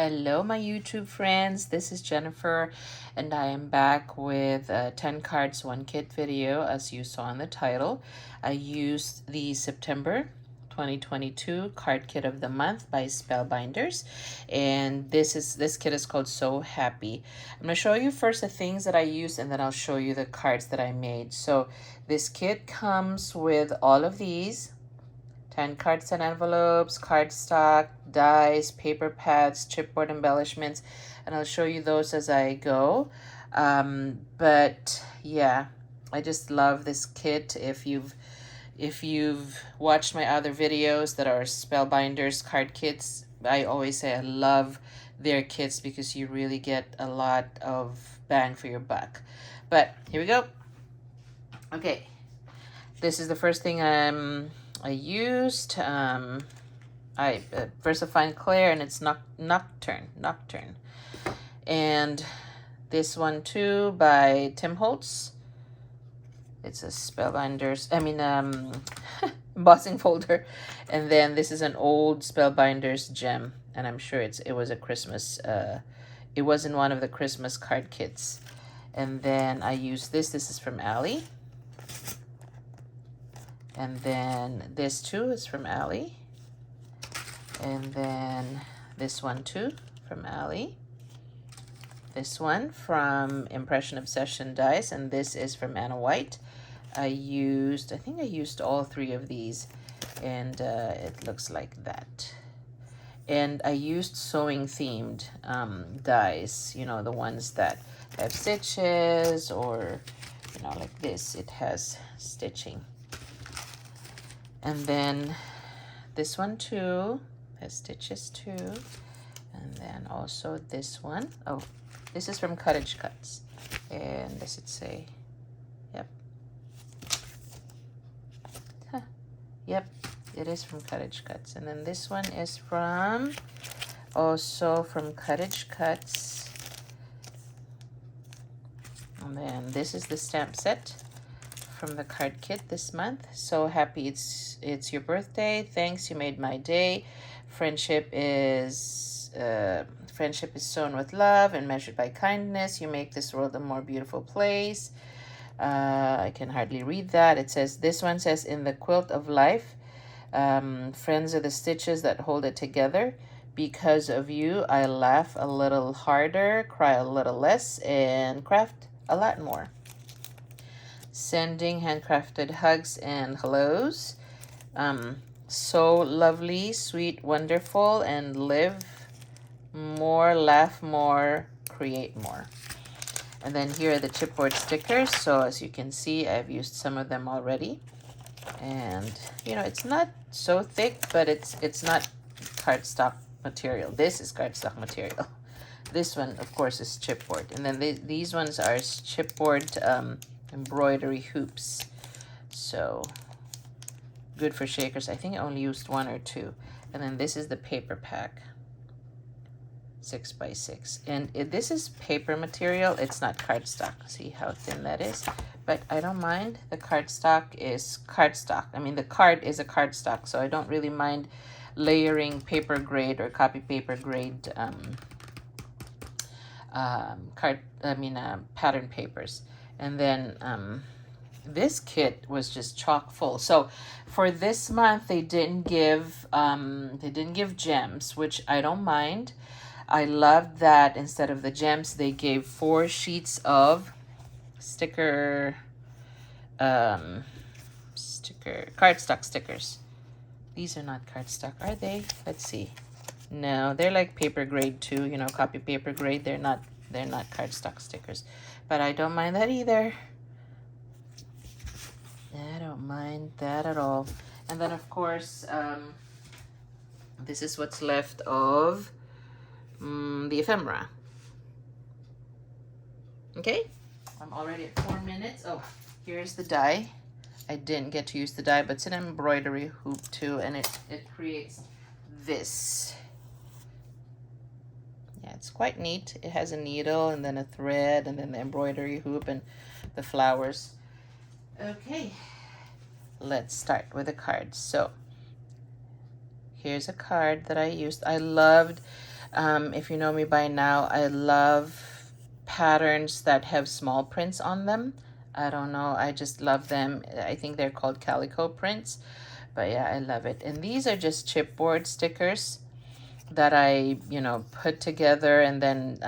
Hello, my YouTube friends. This is Jennifer, and I am back with a 10 cards, 1 kit video, as you saw in the title. I used the September 2022 card kit of the month by Spellbinders, and this kit is called So Happy. I'm going to show you first the things that I used, and then I'll show you the cards that I made. So this kit comes with all of these: 10 cards and envelopes, cardstock, dies, paper pads, chipboard embellishments, and I'll show you those as I go. But yeah, I just love this kit. If you've watched my other videos that are Spellbinders card kits, I always say I love their kits because you really get a lot of bang for your buck. But here we go. Okay, this is the first thing I used. Versafineclair, and it's Nocturne. And this one too by Tim Holtz. It's a Spellbinders, embossing folder. And then this is an old Spellbinders gem, and I'm sure it was a Christmas, it was in one of the Christmas card kits. And then I used this is from Allie. And then this too is from Allie. And then this one too from Allie. This one from Impression Obsession Dice, and this is from Anna White. I think I used all 3 of these, and it looks like that. And I used sewing themed dies, the ones that have stitches, or like this, it has stitching. And then this one too has stitches too. And then also this one. Oh, this is from Cottage Cuts. And does it say? Yep. Huh. Yep, it is from Cottage Cuts. And then this one is also from Cottage Cuts. And then this is the stamp set from the card kit this month. So happy it's your birthday. Thanks, you made my day. Friendship is sown with love and measured by kindness. You make this world a more beautiful place. I can hardly read that. It says, this one says, in the quilt of life, friends are the stitches that hold it together. Because of you, I laugh a little harder, cry a little less, and craft a lot more. Sending handcrafted hugs and hellos. So lovely, sweet, wonderful, and live more, laugh more, create more. And then here are the chipboard stickers. So as you can see, I've used some of them already. And it's not so thick, but it's not cardstock material. This is cardstock material. This one, of course, is chipboard. And then these ones are chipboard embroidery hoops. So good for shakers. I think I only used 1 or 2. And then this is the paper pack, 6x6. And this is paper material. It's not cardstock. See how thin that is? But I don't mind. The cardstock is cardstock. The card is a cardstock, so I don't really mind layering paper grade or copy paper grade pattern papers. And then this kit was just chock full. So for this month, they didn't give gems, which I don't mind. I loved that instead of the gems, they gave 4 sheets of cardstock stickers. These are not cardstock, are they? Let's see. No, they're like paper grade too, copy paper grade. They're not cardstock stickers. But I don't mind that either. I don't mind that at all. And then, of course, this is what's left of the ephemera. Okay, I'm already at 4 minutes. Oh, here's the die. I didn't get to use the die, but it's an embroidery hoop too, and it creates this. Yeah, it's quite neat. It has a needle and then a thread and then the embroidery hoop and the flowers. Okay, let's start with the cards. So here's a card that I used. I loved If you know me by now, I love patterns that have small prints on them. I don't know, I just love them. I think they're called calico prints, but yeah, I love it. And these are just chipboard stickers that I, put together, and then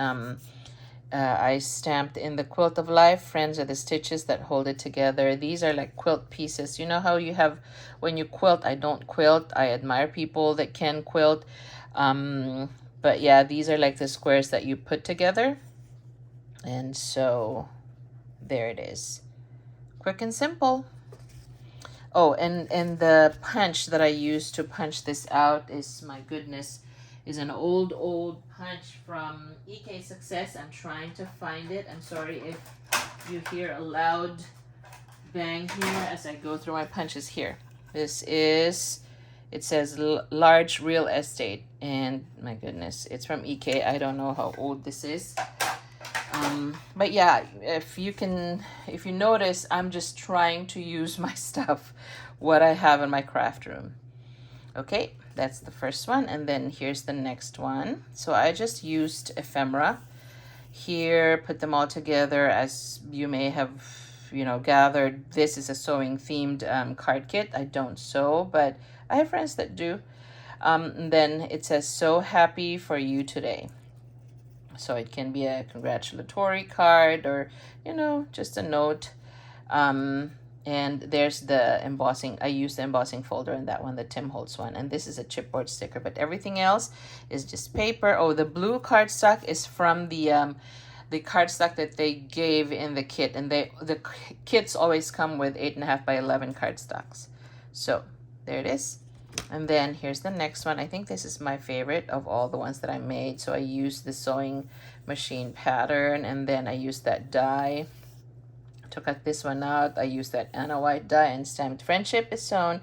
I stamped in the quilt of life. Friends are the stitches that hold it together. These are like quilt pieces. You know how you have, when you quilt, I don't quilt. I admire people that can quilt. But yeah, these are like the squares that you put together. And so there it is. Quick and simple. Oh, and the punch that I used to punch this out is, my goodness, is an old punch from EK Success. I'm trying to find it. I'm sorry if you hear a loud bang here as I go through my punches here. This is, it says large real estate, and my goodness, it's from EK. I don't know how old this is. But yeah, if you notice, I'm just trying to use my stuff, what I have in my craft room. Okay, that's the first one, and then here's the next one. So I just used ephemera here, put them all together. As you may have, gathered, this is a sewing themed card kit. I don't sew, but I have friends that do. And then it says, "So happy for you today." So it can be a congratulatory card, or, just a note. And there's the embossing. I used the embossing folder in that one, the Tim Holtz one. And this is a chipboard sticker, but everything else is just paper. Oh, the blue cardstock is from the cardstock that they gave in the kit. And the kits always come with 8.5 by 11 cardstocks. So there it is. And then here's the next one. I think this is my favorite of all the ones that I made. So I used the sewing machine pattern, and then I used that die. Took out this one out. I used that Anna White die and stamped, "Friendship is sewn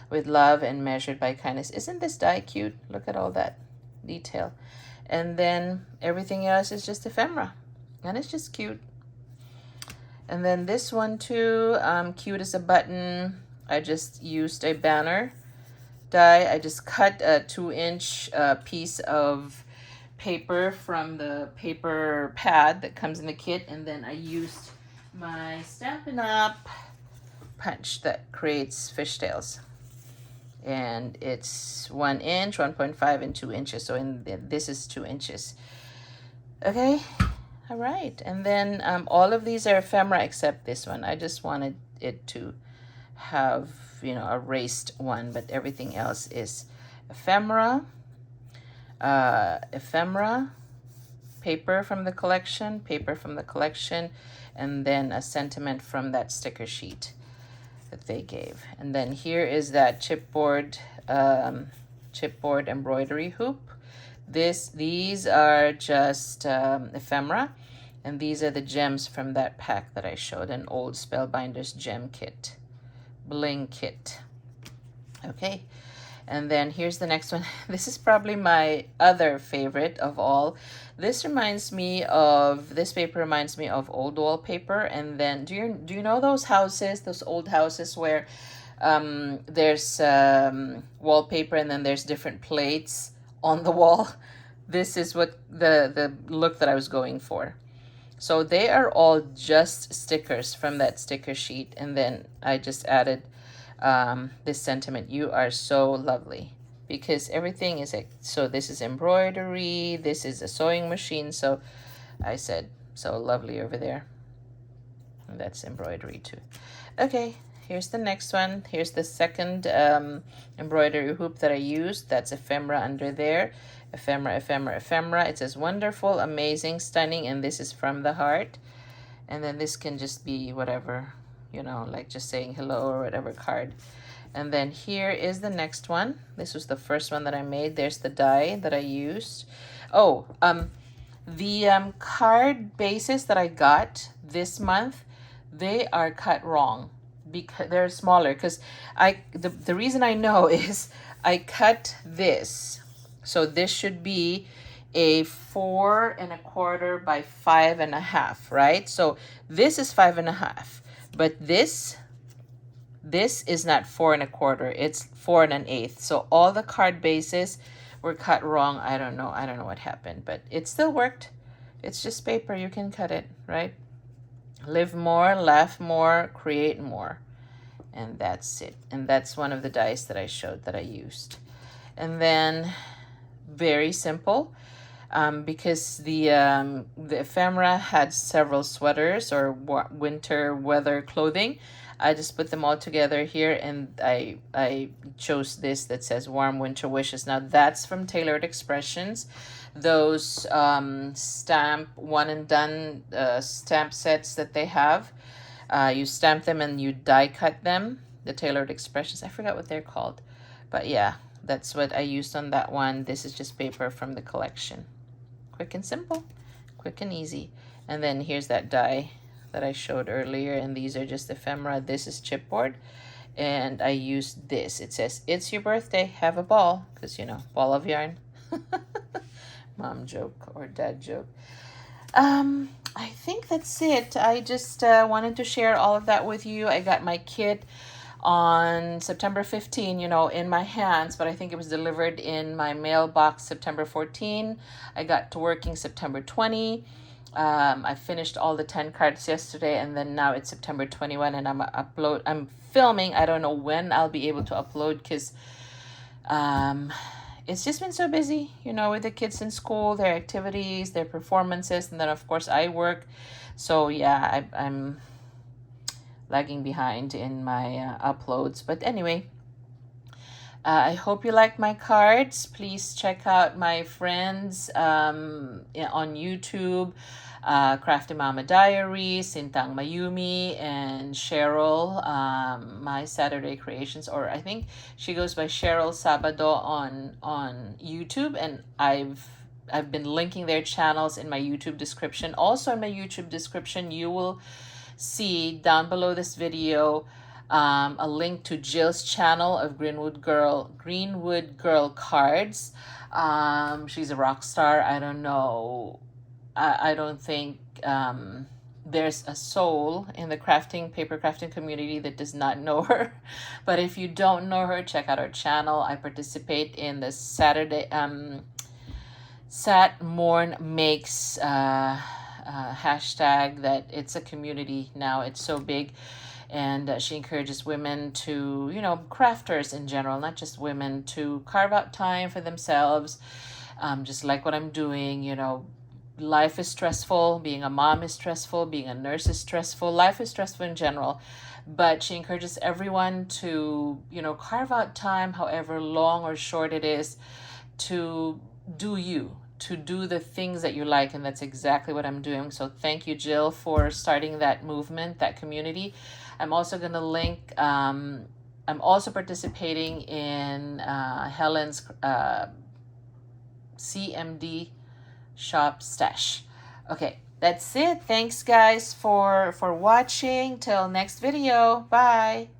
with love and measured by kindness." Isn't this die cute? Look at all that detail. And then everything else is just ephemera, and it's just cute. And then this one too, cute as a button. I just used a banner die. I just cut a 2-inch piece of paper from the paper pad that comes in the kit, and then I used my Stampin' Up! Punch that creates fishtails, and it's 1 inch, 1.5, and 2 inches. So this is 2 inches. Okay, all right. And then all of these are ephemera except this one. I just wanted it to have, a raised one, but everything else is ephemera. Paper from the collection, and then a sentiment from that sticker sheet that they gave. And then here is that chipboard embroidery hoop. These are just ephemera, and these are the gems from that pack that I showed, an old Spellbinders gem kit, bling kit. Okay, and then here's the next one. This is probably my other favorite of all. This paper reminds me of old wallpaper. And then do you know those houses, those old houses where there's wallpaper and then there's different plates on the wall? This is what the look that I was going for. So they are all just stickers from that sticker sheet, and then I just added this sentiment, "You are so lovely," because everything is like, so this is embroidery, this is a sewing machine, so I said "so lovely" over there, and that's embroidery too. Okay, here's the next one. Here's the second embroidery hoop that I used. That's ephemera under there. Ephemera. It says "wonderful, amazing, stunning," and this is from the heart. And then this can just be whatever, like just saying hello or whatever card. And then here is the next one. This was the first one that I made. There's the die that I used. Oh, the card bases that I got this month, they are cut wrong because they're smaller. Because the reason I know is I cut this. So this should be a 4 1/4 by 5 1/2, right? So this is 5 1/2, but this is not 4 1/4, it's 4 1/8. So all the card bases were cut wrong. I don't know what happened, but it still worked. It's just paper. You can cut it, right? Live more, laugh more, create more. And that's it. And that's one of the dies that I showed that I used. And then, very simple, because the ephemera had several sweaters or winter weather clothing. I just put them all together here, and I chose this that says Warm Winter Wishes. Now that's from Tailored Expressions. Those stamp one and done stamp sets that they have. You stamp them and you die cut them. The Tailored Expressions. I forgot what they're called. But yeah, that's what I used on that one. This is just paper from the collection. Quick and simple. Quick and easy. And then here's that die that I showed earlier. And these are just ephemera. This is chipboard. And I used this. It says, "It's your birthday. Have a ball." Because, you know, ball of yarn. Mom joke or dad joke. I think that's it. I just wanted to share all of that with you. I got my kit on September 15, you know, in my hands, but I think it was delivered in my mailbox September 14. I got to working September 20. I finished all the 10 cards yesterday, and then now it's September 21, and I'm filming. I don't know when I'll be able to upload because it's just been so busy, you know, with the kids in school, their activities, their performances, and then of course I work. So yeah, I'm lagging behind in my uploads. But anyway, I hope you like my cards. Please check out my friends on YouTube, Crafty Mama Diary, Sintang Mayumi, and Cheryl, My Saturday Creations, or I think she goes by Cheryl Sabado on YouTube, and I've been linking their channels in my YouTube description. Also in my YouTube description, you will see down below this video a link to Jill's channel of Greenwood Girl Cards. She's a rock star. I don't know. I don't think there's a soul in the paper crafting community that does not know her. But if you don't know her, check out her channel. I participate in the satmornmakes hashtag. That it's a community now. It's so big. And she encourages women to, you know, crafters in general, not just women, to carve out time for themselves, just like what I'm doing. You know, life is stressful. Being a mom is stressful. Being a nurse is stressful. Life is stressful in general. But she encourages everyone to, you know, carve out time, however long or short it is, to do you, to do the things that you like. And that's exactly what I'm doing. So thank you, Jill, for starting that movement, that community. I'm also going to link, I'm also participating in Helen's cmdshopstash. Okay, that's it. Thanks guys for watching. Till next video. Bye.